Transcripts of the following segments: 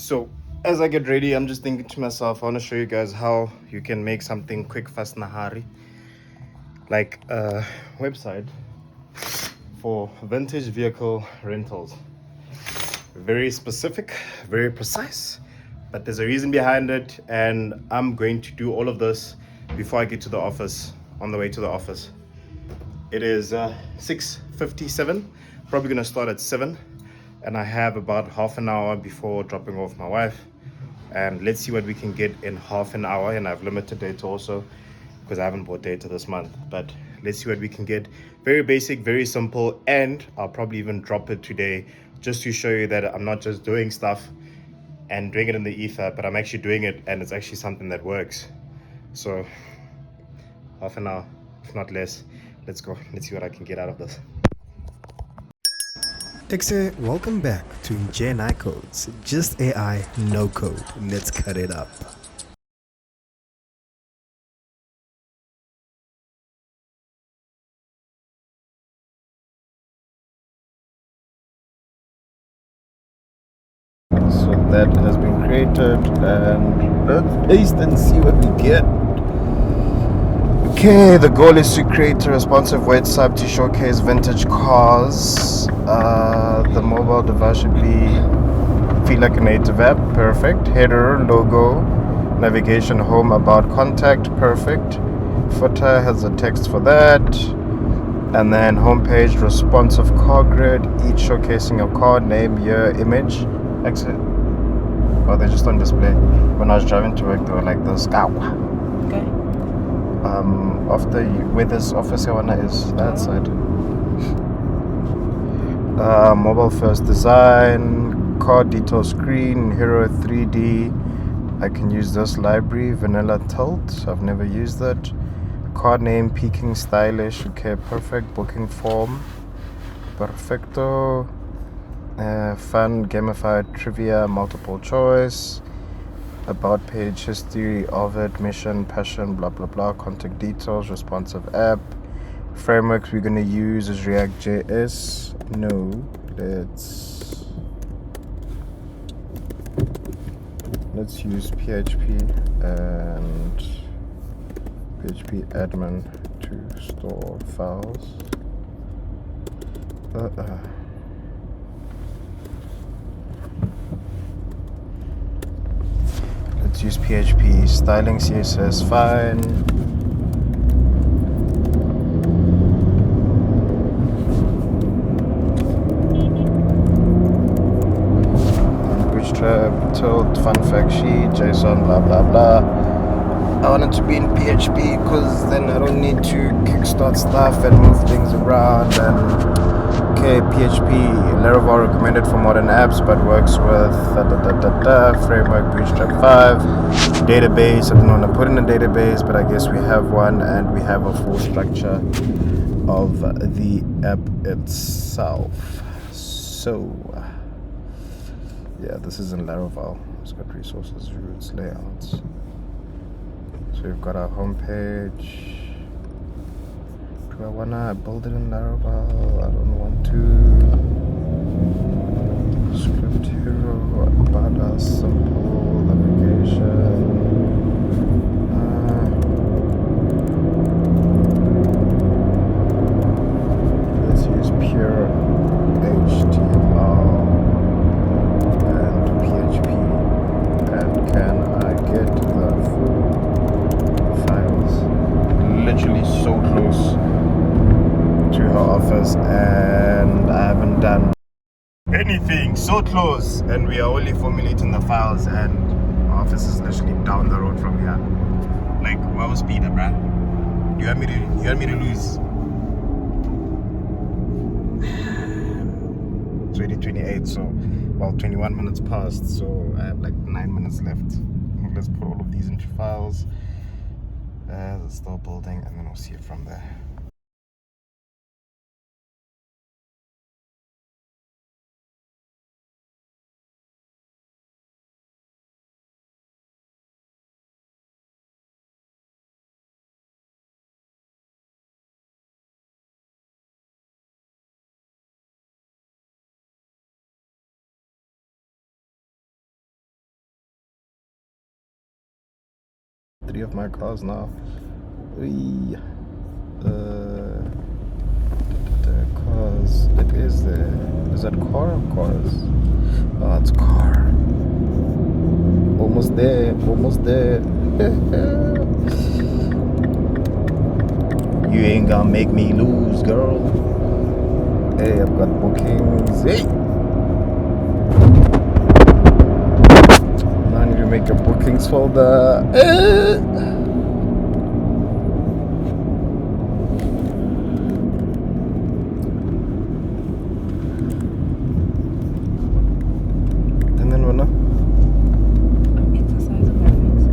So as I get ready, I'm just thinking to myself, I want to show you guys how you can make something quick, fast, nahari, like a website for vintage vehicle rentals. Very specific, very precise, but there's a reason behind it, and I'm going to do all of this before I get to the office, on the way to the office. It is 6:57, probably gonna start at 7, and I have about half an hour before dropping off my wife. And let's see what we can get in half an hour, and I've limited data also because I haven't bought data this month, but let's see what we can get. Very basic, very simple, and I'll probably even drop it today just to show you that I'm not just doing stuff and doing it in the ether, but I'm actually doing it and it's actually something that works. So half an hour, if not less. Let's go. Let's see what I can get out of this. Exe, welcome back to NJE NAI Codes. Just AI, no code. Let's cut it up. So that has been created, and let's paste and see what we get. Okay, the goal is to create a responsive website to showcase vintage cars. The mobile device should feel like a native app. Perfect. Header, logo, navigation, home, about, contact. Perfect. Footer has the text for that. And then homepage, responsive car grid, each showcasing a car, name, year, image. Exit. Oh, they're just on display. When I was driving to work, they were like this. Ow. Okay. After where this office owner is, that side. Mobile first design, car detail screen, Hero 3D. I can use this library, vanilla tilt. I've never used that. Car name, peaking, stylish. Okay, perfect. Booking form, perfecto. Fun, gamified trivia, multiple choice. About page, history of it, mission, passion, blah blah blah, contact details, responsive app. Frameworks we're gonna use is React.js. No, let's use PHP and PHP admin to store files. Let's use PHP. Styling CSS, fine. Bootstrap, tilt, fun fact sheet, JSON, blah blah blah. I want it to be in PHP because then I don't need to kickstart stuff and move things around. And okay, PHP, Laravel recommended for modern apps, but works with framework Bootstrap 5. Database, I don't want to put in a database, but I guess we have one, and we have a full structure of the app itself. So yeah, this is in Laravel. It's got resources, routes, layouts. So we've got our homepage. Do I wanna build it in Laravel? I don't want to. Script hero, about us, simple navigation. Let's use pure HTML and PHP. And can I get the full files? Literally so close to her office, and I haven't done anything. So close, and we are only formulating the files, and our office is literally down the road from here. Like, wow, speed, bruh. You want me to lose? It's already 28, so 21 minutes past, so I have like 9 minutes left. Let's put all of these into files. It's still building, and then we'll see it from there. 3 of my cars now. Wee. The cars. It is there. Is that car or cars? Oh, it's car. Almost there. Almost there. You ain't gonna make me lose, girl. Hey, I've got bookings. Hey. Now I need to make a bookings folder. And then what now? Exercise graphics.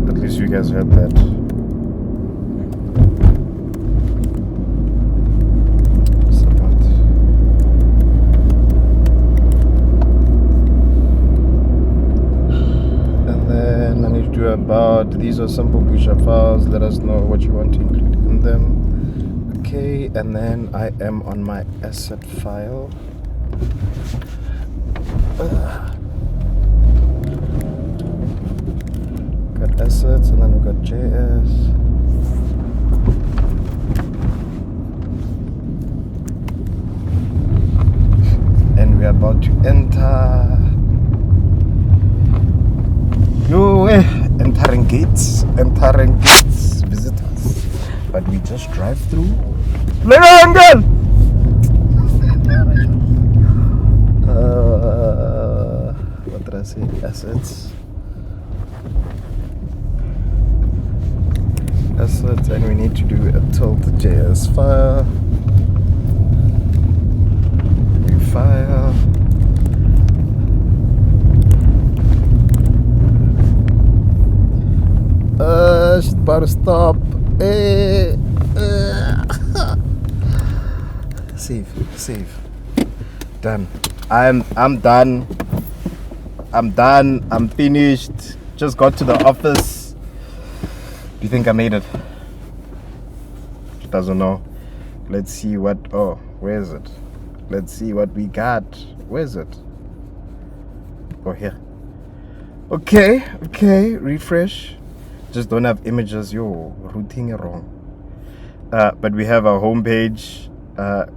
At least you guys heard that. About these are simple bootstrap files. Let us know what you want to include in them. Okay, and then I am on my asset file. Got assets, and then we got JS. And we're about to enter. Entering gates, visitors. But we just drive through. What did I say? Assets, and we need to do a tilt.js file. New file. She's about to stop. Save. Done. I'm done. I'm finished. Just got to the office. Do you think I made it? She doesn't know. Let's see what. Oh, where is it? Let's see what we got. Where is it? Oh, here. Okay. Refresh. Just don't have images. Yo, routing wrong. But we have our home page.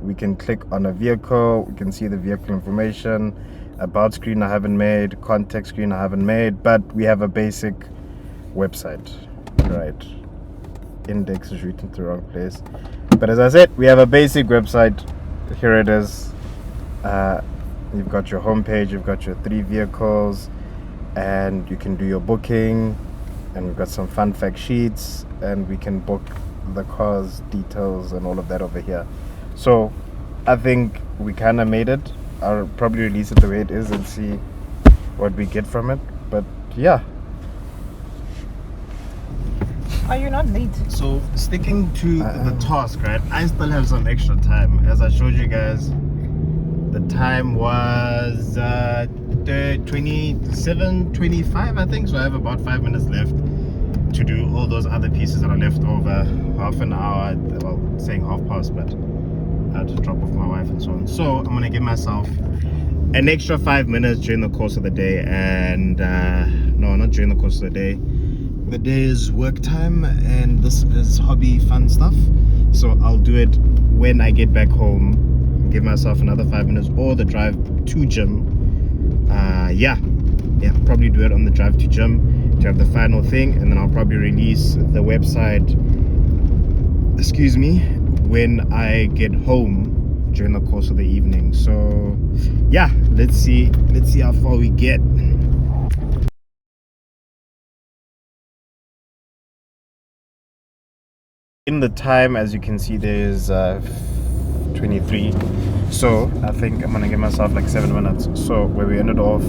We can click on a vehicle. We can see the vehicle information. About screen I haven't made. Contact screen I haven't made. But we have a basic website. Right. Index is written to the wrong place. But as I said, we have a basic website. Here it is. You've got your home page. You've got your 3 vehicles. And you can do your booking. And we've got some fun fact sheets, and we can book the car's details and all of that over here. So I think we kind of made it. I'll probably release it the way it is and see what we get from it. But yeah. Oh, you're not late. So sticking to the task, right? I still have some extra time. As I showed you guys, the time was 27:25, I think. So I have about 5 minutes left to do all those other pieces that are left over. Half an hour, well, saying half past, but I had to drop off my wife and so on. So I'm gonna give myself an extra 5 minutes during the course of the day. And no, not during the course of the day. The day is work time, and this is hobby fun stuff. So I'll do it when I get back home. Give myself another 5 minutes, or the drive to gym. Probably do it on the drive to gym to have the final thing, and then I'll probably release the website, when I get home during the course of the evening. So yeah, let's see how far we get. In the time, as you can see, there's 23. So I think I'm gonna give myself like 7 minutes. So where we ended off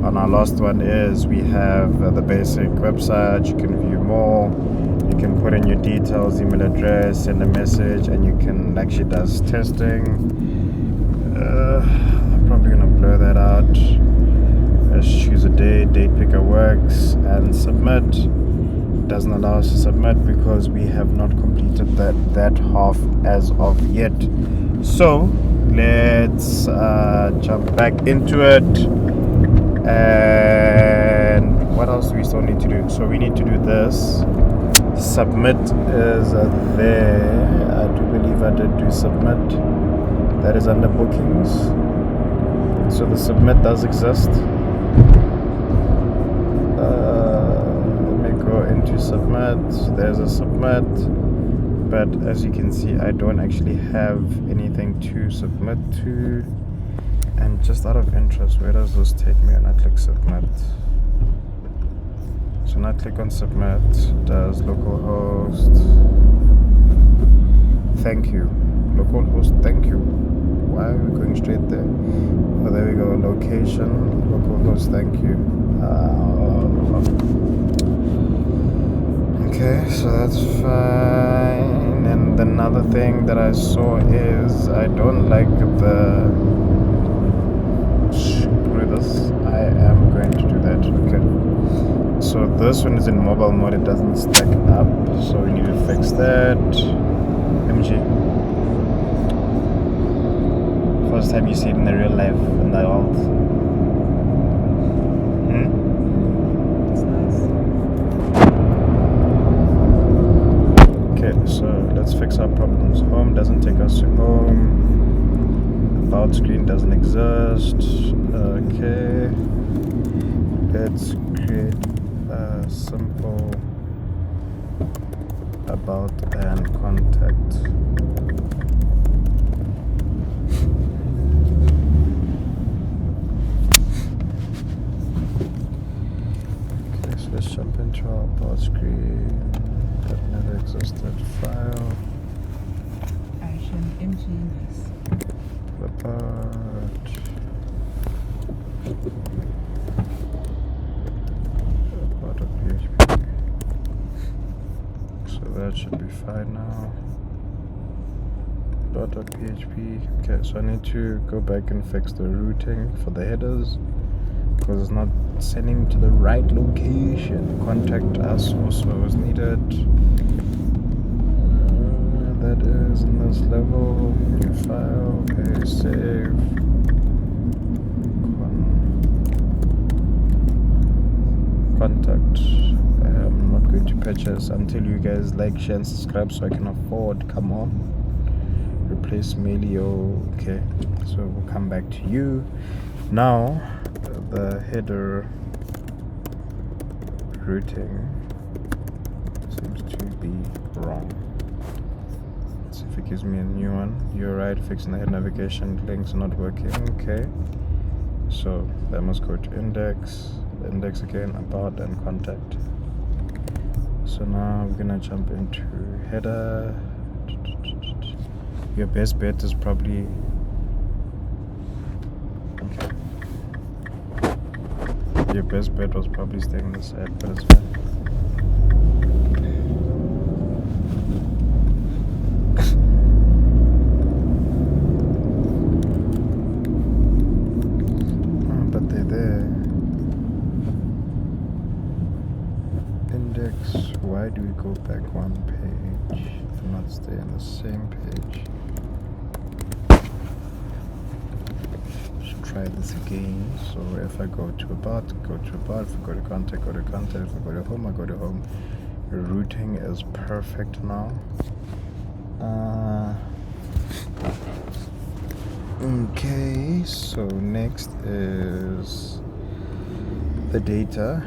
on our last one is we have the basic website. You can view more, you can put in your details, email address, send a message, and you can actually does testing. I'm probably gonna blur that out. Let's choose a date picker works, and submit. Doesn't allow us to submit because we have not completed that half as of yet. So let's jump back into it and what else do we still need to do? So we need to do this. Submit is there. I do believe I did do submit. That is under bookings. So the submit does exist. Let me go into submit. There's a submit, but as you can see, I don't actually have anything to submit to. And just out of interest, where does this take me when I click submit? So when I click on submit, does localhost thank you, localhost thank you. Why are we going straight there? Oh, there we go. Location, localhost thank you. Okay, so that's fine. And another thing that I saw is I don't like the this. I am going to do that. Okay. So this one is in mobile mode. It doesn't stack up. So we need to fix that. MG. First time you see it in the real life in the world. It's nice. Okay, so let's fix our problems. Home doesn't take us to home. About screen doesn't exist. Okay. Let's create a simple about and contact. Okay, so let's jump into our about screen. That never existed. File. Action NJE nice. About. About a PHP. So that should be fine now. .php. Okay, so I need to go back and fix the routing for the headers because it's not sending to the right location. Contact us also is needed. That is in this level. New file. Okay, save. Contact. I'm not going to purchase until you guys like, share, and subscribe so I can afford. Come on. Replace Melio. Okay, so we'll come back to you. Now, the header routing seems to be wrong. Let's see if it gives me a new one. You're right, fixing the head navigation links are not working. Okay, so that must go to index again, about and contact. So now we're gonna jump into header. Your best bet is probably okay. Your best bet was probably staying this side, but it's fine. But they're there. Index. Why do we go back one page and not stay on the same page? Should try this again. So if I go to about, go to about. If I go to contact, go to contact. If I go to home, I go to home. The routing is perfect now. Okay, so next is the data.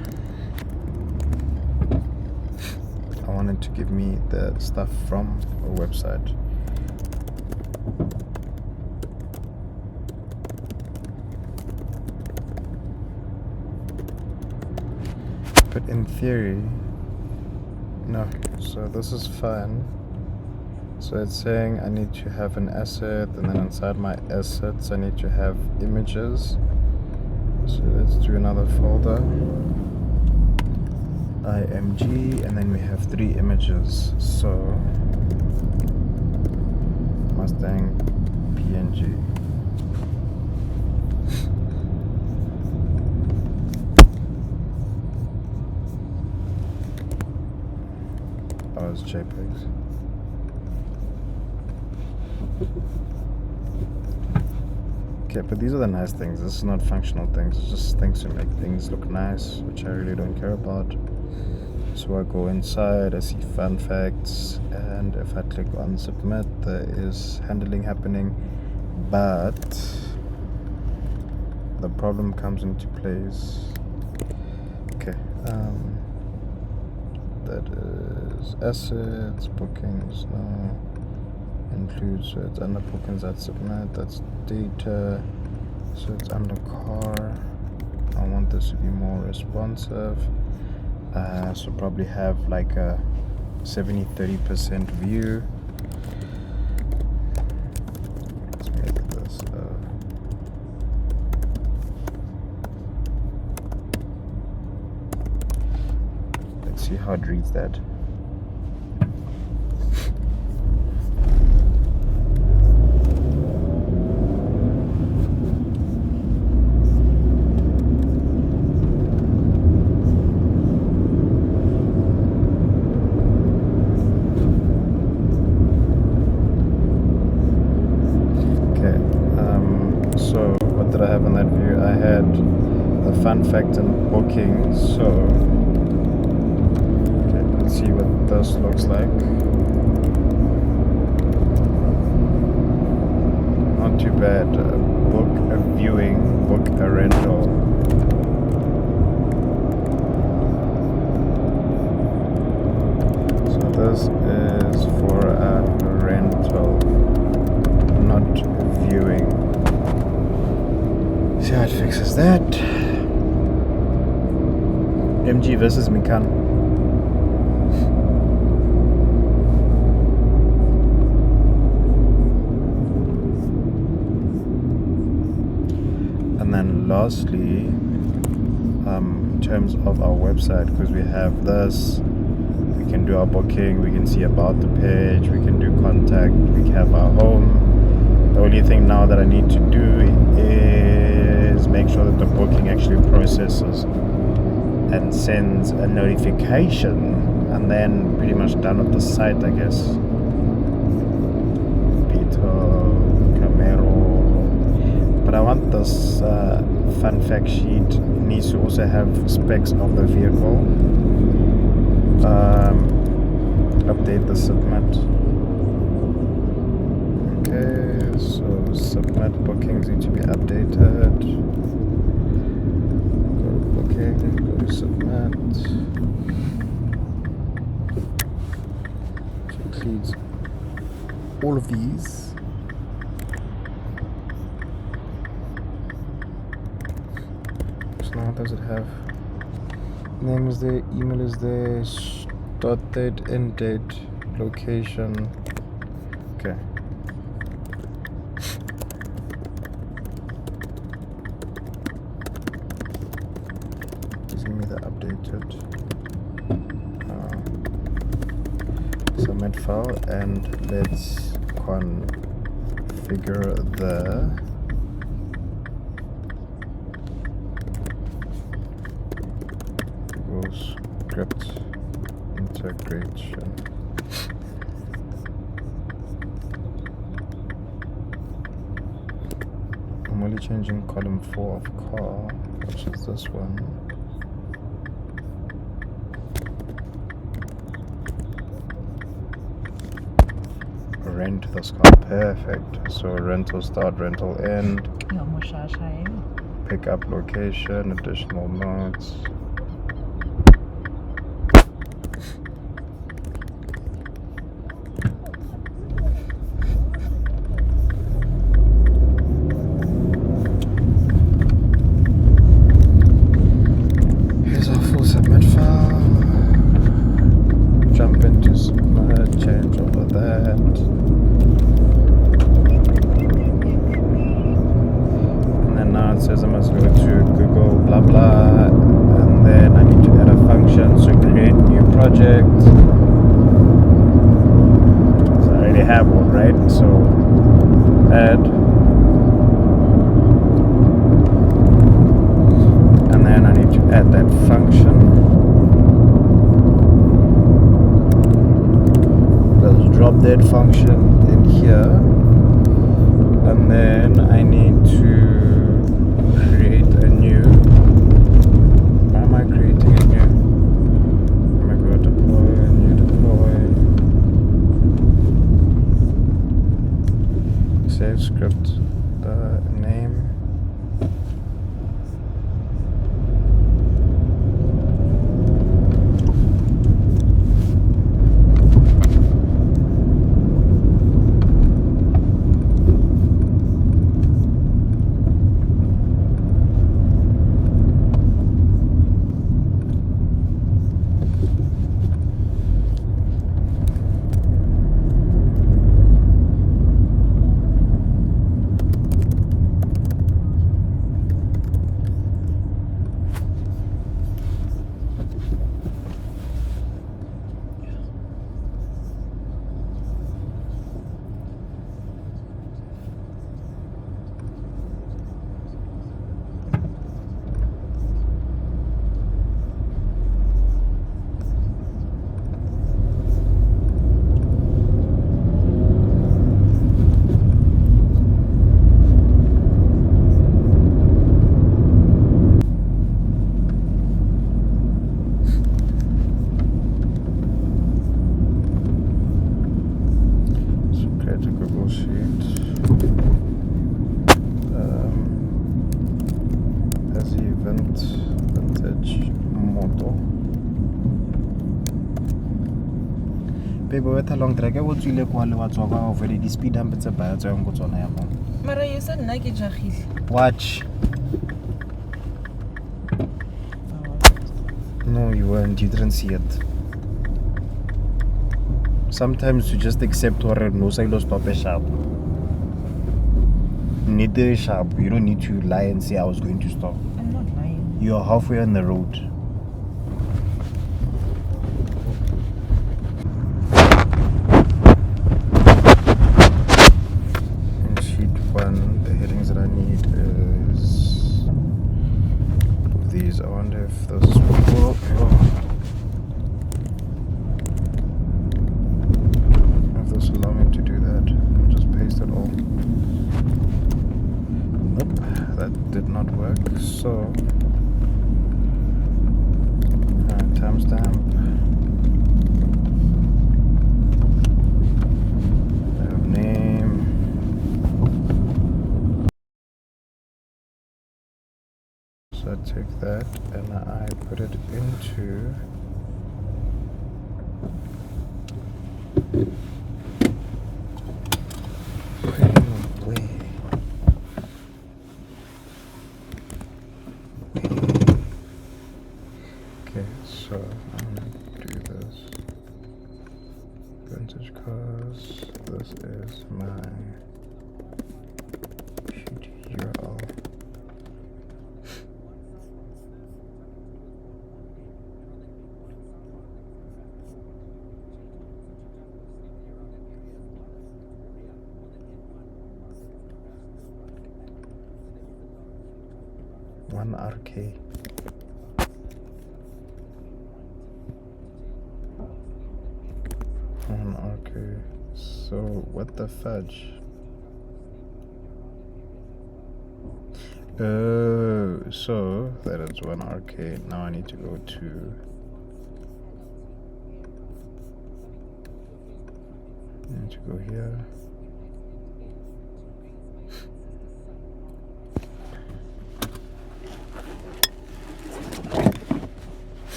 I wanted to give me the stuff from a website. But in theory, no. So this is fine. So it's saying I need to have an asset, and then inside my assets I need to have images. So let's do another folder. IMG, and then we have 3 images. So Mustang PNG. Oh, it's JPEGs. Okay, but these are the nice things. This is not functional things. It's just things to make things look nice, which I really don't care about. So I go inside, I see fun facts, and if I click on submit, there is handling happening. But the problem comes into place. Okay, that is assets, bookings, no. Includes, so it's under bookings, that's submit, that's data, so it's under car. I want this to be more responsive, so probably have like a 70-30% view. Let's make this let's see how it reads that. So what did I have on that view? I had the fun fact and booking. So okay, let's see what this looks like. Not too bad. Book a viewing, book a rental. So this is for a rental, not viewing. See how it fixes that. MG versus Mikan. And then lastly, in terms of our website, because we have this, we can do our booking, we can see about the page, we can do contact, we have our home. The only thing now that I need to do is make sure that the booking actually processes and sends a notification, and then pretty much done with the site, I guess. Pito, Camero. But I want this fun fact sheet. It needs to also have specs of the vehicle. Update the submit. Okay, so submit bookings need to be updated. Go to booking, go to submit. Which includes all of these. So now what does it have? Name is there, email is there, start date, end date, location. Okay. Give me the updated submit file, and let's configure the Google script integration. I'm only changing column 4 of car, which is this one. Rent this car, perfect. So rental start, rental end, pick up location, additional notes. Here's our full submit file. Jump into submit, change over that. Now it says I must go to Google blah blah, and then I need to add a function, so create new project. So I already have one, right? So add, and then I need to add that function. Let's drop that function in here. And then I need to create a new. Why am I creating a new? I'm gonna go deploy, new deploy. Save script. Name. Baby, what a long track. I want to look while what's over already. The speed hump it's a bad so I'm going on. Mara, you said Nike Jahil. Watch. No, you weren't. You didn't see it. Sometimes you just accept or no side of stop a sharp. Neither sharp. You don't need to lie and say I was going to stop. I'm not lying. You're halfway on the road. In sheet 1, the headings that I need is these. I wonder if those will if those allow me to do that. I'll just paste it all. Nope, that did not work. So timestamp. Name. So I take that and I put it into okay, so I'm gonna do this. Vintage cars. This is my sheet URL. One RK. Okay, so what the fudge? So that is one arcade. Now I need to go to here.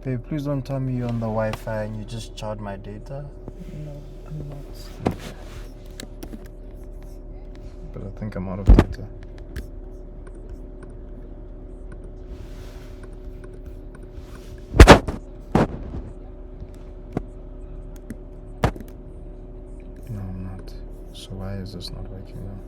Babe, please don't tell me you're on the Wi-Fi and you just charge my data. No, I'm not. But I think I'm out of data. No, I'm not. So why is this not working now?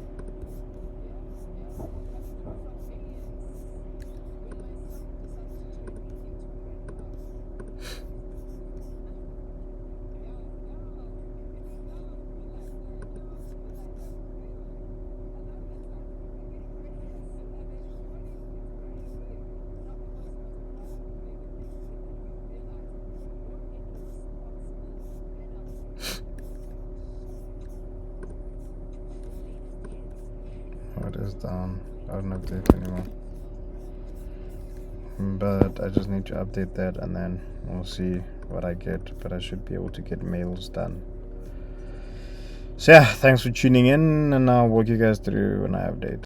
is down. I don't update anymore. But I just need to update that and then we'll see what I get. But I should be able to get mails done. So yeah, thanks for tuning in, and I'll walk you guys through when I update.